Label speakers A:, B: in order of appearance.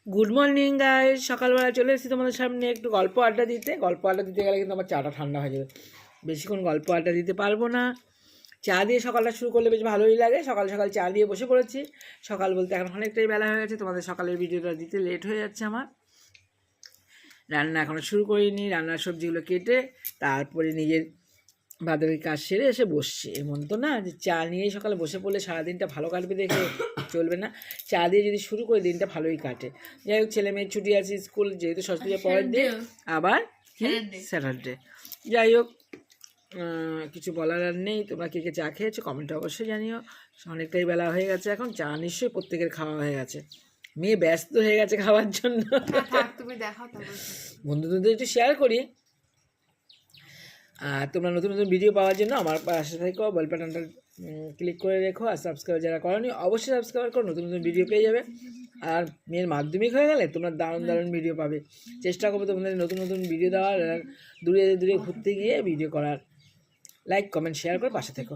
A: Good morning guys, সকালবেলা চলে এসেছি তোমাদের সামনে একটু গল্প আড্ডা দিতে গেলে কিন্তু আমার চাটা ঠান্ডা হয়ে যাবে। বেশিক্ষণ গল্প আড্ডা দিতে পারবো না। চা দিয়ে সকালটা শুরু করলে বেশ ভালোই লাগে। সকাল সকাল চা দিয়ে বসে পড়েছি। সকাল বলতে এখন অনেকটাই বেলা হয়ে গেছে, তোমাদের সকালের ভিডিওটা দিতে লেট হয়ে যাচ্ছে আমার। রান্না এখনও শুরু করিনি, রান্নার সবজিগুলো কেটে তারপরে নিজের বাদবাকি কাজ সেরে এসে বসছি। এমন তো না যে চা নিয়েই সকালে বসে পড়লে সারাদিনটা ভালো কাটবে দেখে চলবে না। চা দিয়ে যদি শুরু করে দিনটা ভালোই কাটে। যাই হোক, ছেলে মেয়ের ছুটি আছে স্কুল, যেহেতু সরস্বতী পূজার পরের দিন আবার স্যাটারডে। যাই হোক, কিছু বলার আর নেই। তোমরা কে কে চা খেয়েছো কমেন্টে অবশ্যই জানিও। অনেকটাই বেলা হয়ে গেছে, এখন চা নিশ্চয়ই প্রত্যেকের খাওয়া হয়ে গেছে। মেয়ে ব্যস্ত হয়ে গেছে খাওয়ার জন্য। বন্ধুদের একটু শেয়ার করি। আর তোমরা নতুন নতুন ভিডিও পাওয়ার জন্য আমার পাশে থেকেও বেল বাটনটা ক্লিক করে রেখো। আর সাবস্ক্রাইব যারা করোনি অবশ্যই সাবস্ক্রাইব করো, নতুন নতুন ভিডিও পেয়ে যাবে। আর মেয়ের মাধ্যমিক হয়ে গেলে তোমরা দারুণ দারুণ ভিডিও পাবে। চেষ্টা করবো তোমাদের নতুন নতুন ভিডিও দেওয়ার, দূরে দূরে ঘুরতে গিয়ে ভিডিও করার। লাইক কমেন্ট শেয়ার করে পাশে থেকো।